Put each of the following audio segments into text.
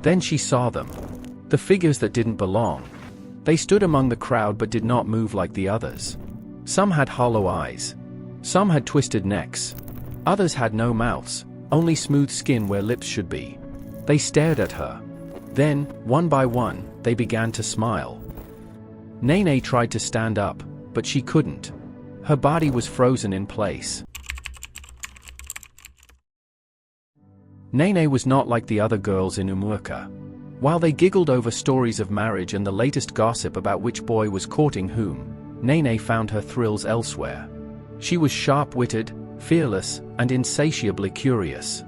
Then she saw them. The figures that didn't belong. They stood among the crowd but did not move like the others. Some had hollow eyes. Some had twisted necks. Others had no mouths, only smooth skin where lips should be. They stared at her. Then, one by one, they began to smile. Nene tried to stand up, but she couldn't. Her body was frozen in place. Nene was not like the other girls in Umuoka. While they giggled over stories of marriage and the latest gossip about which boy was courting whom, Nene found her thrills elsewhere. She was sharp-witted, fearless, and insatiably curious.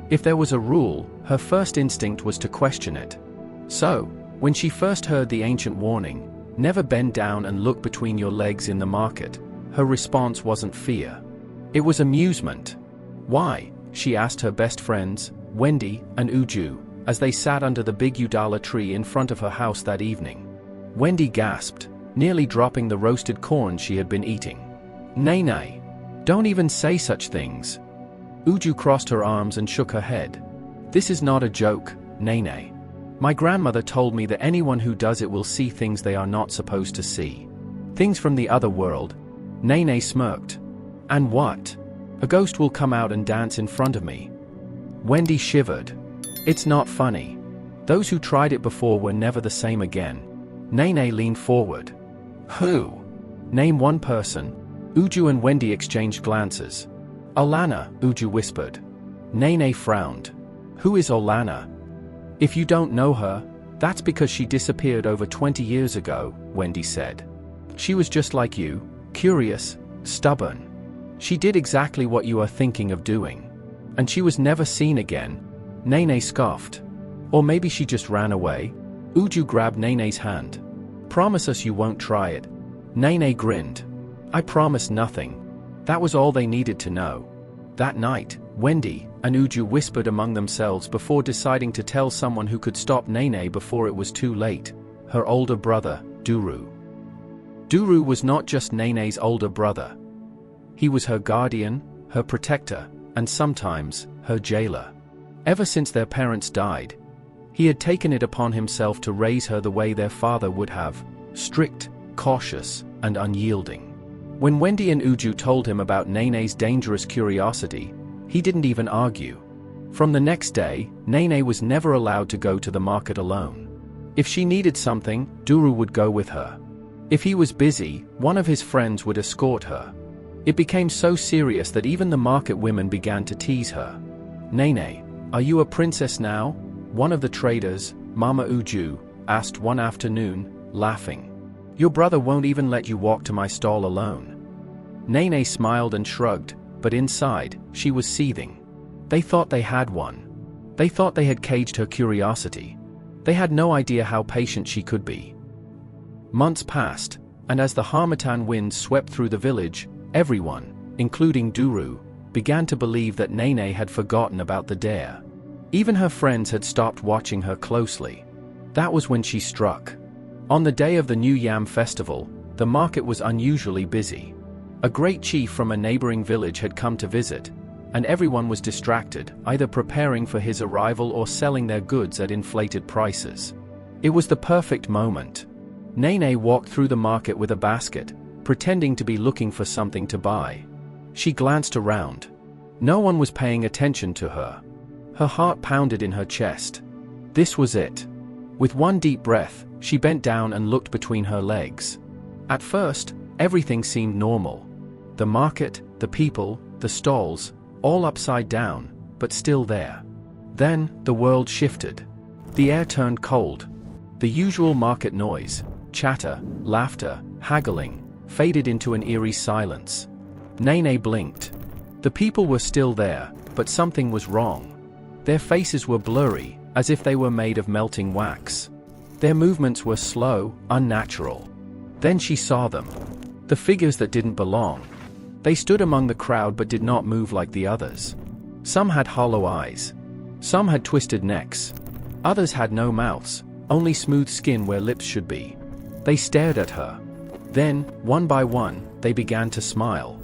If there was a rule, her first instinct was to question it. So, when she first heard the ancient warning, "Never bend down and look between your legs in the market," her response wasn't fear. It was amusement. "Why?" she asked her best friends, Wendy and Uju, as they sat under the big Udala tree in front of her house that evening. Wendy gasped, nearly dropping the roasted corn she had been eating. "Nene, don't even say such things." Uju crossed her arms and shook her head. "This is not a joke, Nene. My grandmother told me that anyone who does it will see things they are not supposed to see. Things from the other world." Nene smirked. "And what? A ghost will come out and dance in front of me." Wendy shivered. "It's not funny. Those who tried it before were never the same again." Nene leaned forward. "Who? Name one person." Uju and Wendy exchanged glances. "Olana," Uju whispered. Nene frowned. "Who is Olana?" "If you don't know her, that's because she disappeared over 20 years ago," Wendy said. "She was just like you, curious, stubborn. She did exactly what you are thinking of doing. And she was never seen again." Nene scoffed. "Or maybe she just ran away?" Uju grabbed Nene's hand. "Promise us you won't try it." Nene grinned. "I promise nothing." That was all they needed to know. That night, Wendy and Uju whispered among themselves before deciding to tell someone who could stop Nene before it was too late: her older brother, Duru. Duru was not just Nene's older brother. He was her guardian, her protector, and sometimes, her jailer. Ever since their parents died, he had taken it upon himself to raise her the way their father would have: strict, cautious, and unyielding. When Wendy and Uju told him about Nene's dangerous curiosity, he didn't even argue. From the next day, Nene was never allowed to go to the market alone. If she needed something, Duru would go with her. If he was busy, one of his friends would escort her. It became so serious that even the market women began to tease her. "Nene, are you a princess now?" one of the traders, Mama Uju, asked one afternoon, laughing. "Your brother won't even let you walk to my stall alone." Nene smiled and shrugged, but inside, she was seething. They thought they had one. They thought they had caged her curiosity. They had no idea how patient she could be. Months passed, and as the harmattan winds swept through the village, everyone, including Duru, began to believe that Nene had forgotten about the dare. Even her friends had stopped watching her closely. That was when she struck. On the day of the New Yam festival, the market was unusually busy. A great chief from a neighboring village had come to visit, and everyone was distracted, either preparing for his arrival or selling their goods at inflated prices. It was the perfect moment. Nene walked through the market with a basket, pretending to be looking for something to buy. She glanced around. No one was paying attention to her. Her heart pounded in her chest. This was it. With one deep breath, she bent down and looked between her legs. At first, everything seemed normal. The market, the people, the stalls, all upside down, but still there. Then, the world shifted. The air turned cold. The usual market noise, chatter, laughter, haggling, faded into an eerie silence. Nene blinked. The people were still there, but something was wrong. Their faces were blurry, as if they were made of melting wax. Their movements were slow, unnatural. Then she saw them. The figures that didn't belong. They stood among the crowd but did not move like the others. Some had hollow eyes. Some had twisted necks. Others had no mouths, only smooth skin where lips should be. They stared at her. Then, one by one, they began to smile.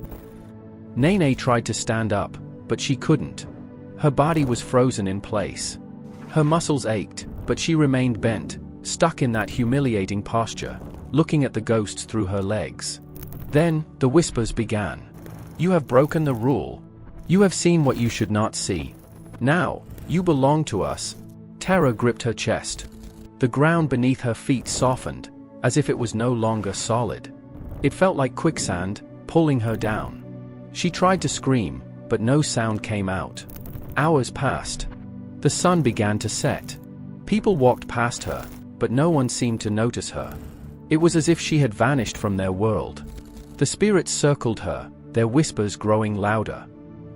Nene tried to stand up, but she couldn't. Her body was frozen in place. Her muscles ached, but she remained bent, stuck in that humiliating posture, looking at the ghosts through her legs. Then, the whispers began. "You have broken the rule. You have seen what you should not see. Now, you belong to us." Terror gripped her chest. The ground beneath her feet softened, as if it was no longer solid. It felt like quicksand, pulling her down. She tried to scream, but no sound came out. Hours passed. The sun began to set. People walked past her, but no one seemed to notice her. It was as if she had vanished from their world. The spirits circled her, their whispers growing louder.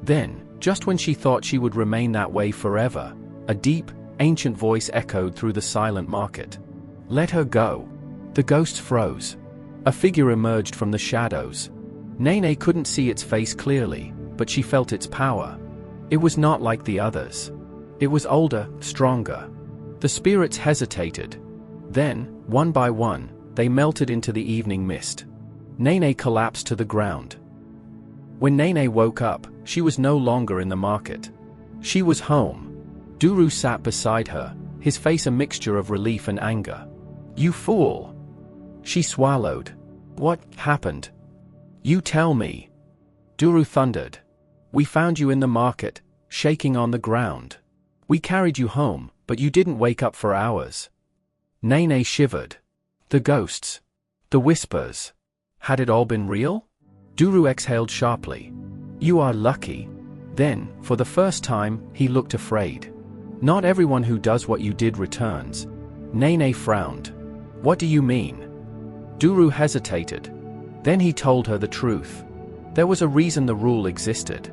Then, just when she thought she would remain that way forever, a deep, ancient voice echoed through the silent market. "Let her go." The ghosts froze. A figure emerged from the shadows. Nene couldn't see its face clearly, but she felt its power. It was not like the others. It was older, stronger. The spirits hesitated. Then, one by one, they melted into the evening mist. Nene collapsed to the ground. When Nene woke up, she was no longer in the market. She was home. Duru sat beside her, his face a mixture of relief and anger. "You fool!" She swallowed. "What happened? You tell me." Duru thundered. "We found you in the market, shaking on the ground. We carried you home, but you didn't wake up for hours." Nene shivered. The ghosts. The whispers. Had it all been real? Duru exhaled sharply. "You are lucky." Then, for the first time, he looked afraid. "Not everyone who does what you did returns." Nene frowned. "What do you mean?" Duru hesitated. Then he told her the truth. There was a reason the rule existed.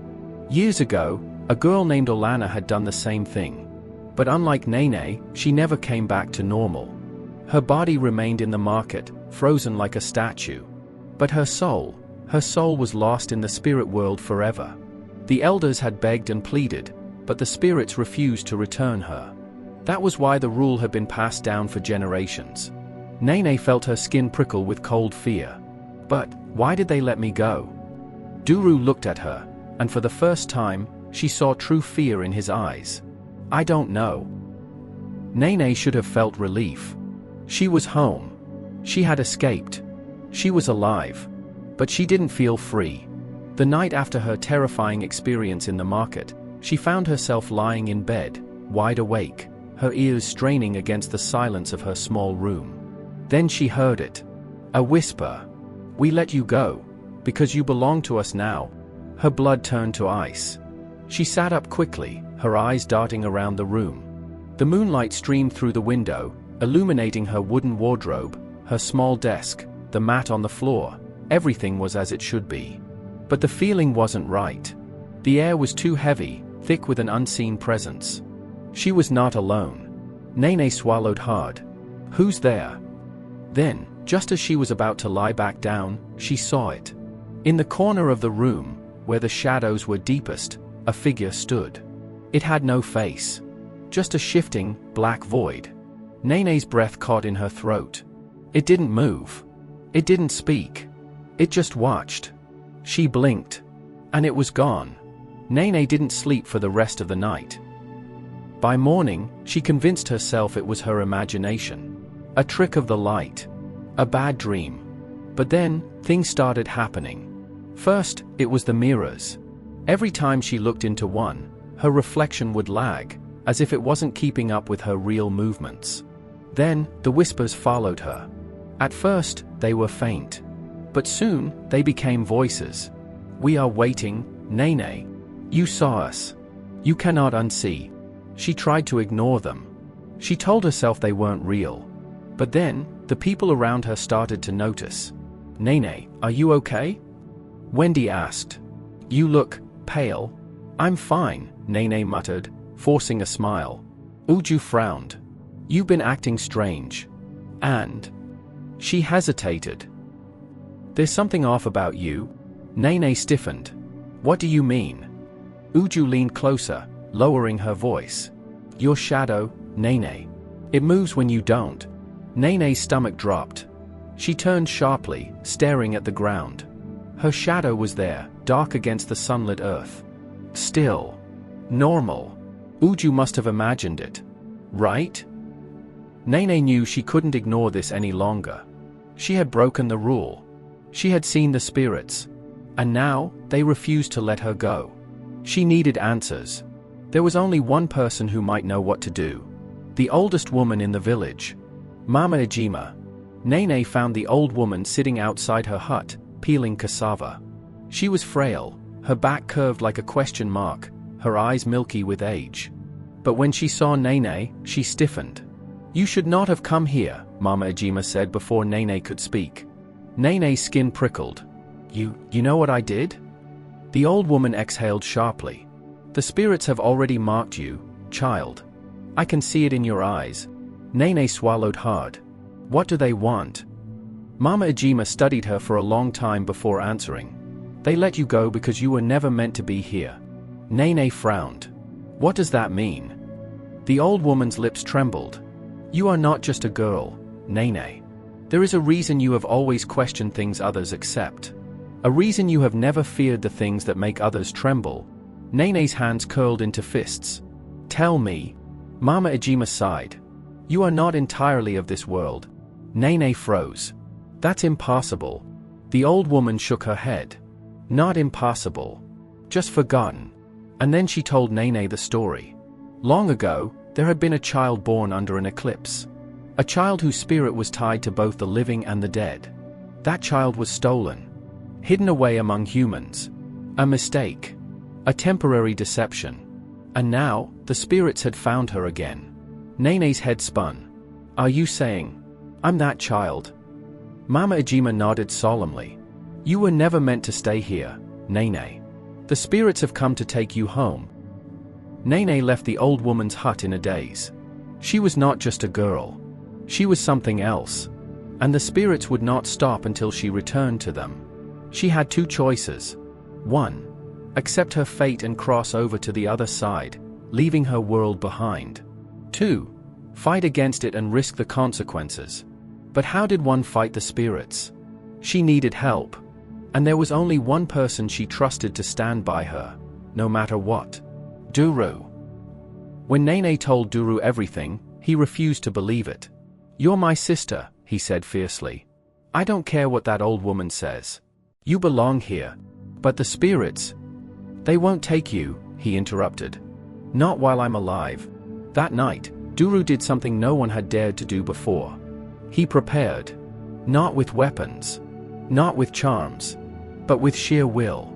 Years ago, a girl named Olana had done the same thing. But unlike Nene, she never came back to normal. Her body remained in the market, frozen like a statue. But her soul was lost in the spirit world forever. The elders had begged and pleaded, but the spirits refused to return her. That was why the rule had been passed down for generations. Nene felt her skin prickle with cold fear. "But why did they let me go?" Duru looked at her, and for the first time, she saw true fear in his eyes. "I don't know." Nene should have felt relief. She was home. She had escaped. She was alive. But she didn't feel free. The night after her terrifying experience in the market, she found herself lying in bed, wide awake, her ears straining against the silence of her small room. Then she heard it. A whisper. "We let you go, because you belong to us now." Her blood turned to ice. She sat up quickly, her eyes darting around the room. The moonlight streamed through the window, illuminating her wooden wardrobe, her small desk, the mat on the floor. Everything was as it should be. But the feeling wasn't right. The air was too heavy, thick with an unseen presence. She was not alone. Nene swallowed hard. "Who's there?" Then, just as she was about to lie back down, she saw it. In the corner of the room, where the shadows were deepest, a figure stood. It had no face. Just a shifting, black void. Nene's breath caught in her throat. It didn't move. It didn't speak. It just watched. She blinked. And it was gone. Nene didn't sleep for the rest of the night. By morning, she convinced herself it was her imagination. A trick of the light. A bad dream. But then, things started happening. First, it was the mirrors. Every time she looked into one, her reflection would lag, as if it wasn't keeping up with her real movements. Then, the whispers followed her. At first, they were faint. But soon, they became voices. "We are waiting, Nene. You saw us. You cannot unsee." She tried to ignore them. She told herself they weren't real. But then, the people around her started to notice. "Nene, are you okay?" Wendy asked. "You look pale." "I'm fine," Nene muttered, forcing a smile. Uju frowned. "You've been acting strange. And..." She hesitated. "There's something off about you." Nene stiffened. "What do you mean?" Uju leaned closer, lowering her voice. "Your shadow, Nene. It moves when you don't." Nene's stomach dropped. She turned sharply, staring at the ground. Her shadow was there, dark against the sunlit earth. Still. Normal. Uju must have imagined it. Right? Nene knew she couldn't ignore this any longer. She had broken the rule. She had seen the spirits. And now, they refused to let her go. She needed answers. There was only one person who might know what to do. The oldest woman in the village. Mama Ejima. Nene found the old woman sitting outside her hut, peeling cassava. She was frail, her back curved like a question mark, her eyes milky with age. But when she saw Nene, she stiffened. "You should not have come here," Mama Ejima said before Nene could speak. Nene's skin prickled. You know what I did?" The old woman exhaled sharply. "The spirits have already marked you, child. I can see it in your eyes." Nene swallowed hard. "What do they want?" Mama Ejima studied her for a long time before answering. "They let you go because you were never meant to be here." Nene frowned. "What does that mean?" The old woman's lips trembled. "You are not just a girl, Nene. There is a reason you have always questioned things others accept. A reason you have never feared the things that make others tremble." Nene's hands curled into fists. "Tell me." Mama Ejima sighed. "You are not entirely of this world." Nene froze. "That's impossible." The old woman shook her head. "Not impossible. Just forgotten." And then she told Nene the story. Long ago, there had been a child born under an eclipse. A child whose spirit was tied to both the living and the dead. That child was stolen. Hidden away among humans. A mistake. A temporary deception. And now, the spirits had found her again. Nene's head spun. "Are you saying I'm that child?" Mama Ejima nodded solemnly. "You were never meant to stay here, Nene. The spirits have come to take you home." Nene left the old woman's hut in a daze. She was not just a girl. She was something else. And the spirits would not stop until she returned to them. She had two choices. 1. Accept her fate and cross over to the other side, leaving her world behind. 2. Fight against it and risk the consequences. But how did one fight the spirits? She needed help. And there was only one person she trusted to stand by her, no matter what. Duru. When Nene told Duru everything, he refused to believe it. "You're my sister," he said fiercely. "I don't care what that old woman says. You belong here. But the spirits, they won't take you," he interrupted. "Not while I'm alive." That night, Duru did something no one had dared to do before. He prepared. Not with weapons. Not with charms. But with sheer will.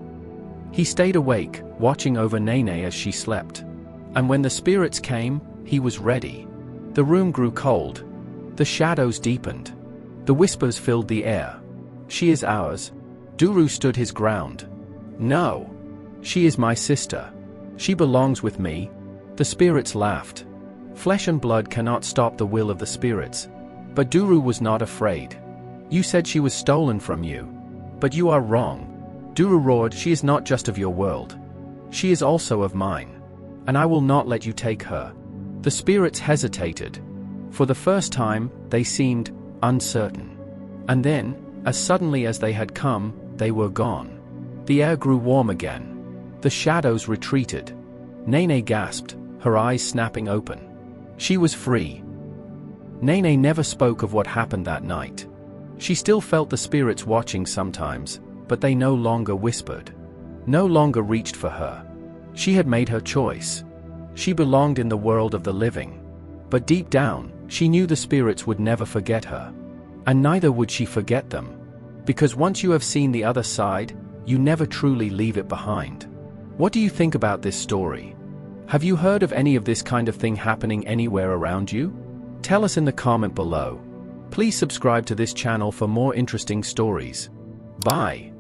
He stayed awake, watching over Nene as she slept. And when the spirits came, he was ready. The room grew cold. The shadows deepened. The whispers filled the air. "She is ours." Duru stood his ground. "No. She is my sister. She belongs with me." The spirits laughed. Flesh and blood cannot stop the will of the spirits. But Duru was not afraid. "You said she was stolen from you. But you are wrong." Duru roared, "She is not just of your world. She is also of mine. And I will not let you take her." The spirits hesitated. For the first time, they seemed uncertain. And then, as suddenly as they had come, they were gone. The air grew warm again. The shadows retreated. Nene gasped, her eyes snapping open. She was free. Nene never spoke of what happened that night. She still felt the spirits watching sometimes, but they no longer whispered. No longer reached for her. She had made her choice. She belonged in the world of the living. But deep down, she knew the spirits would never forget her. And neither would she forget them. Because once you have seen the other side, you never truly leave it behind. What do you think about this story? Have you heard of any of this kind of thing happening anywhere around you? Tell us in the comment below. Please subscribe to this channel for more interesting stories. Bye.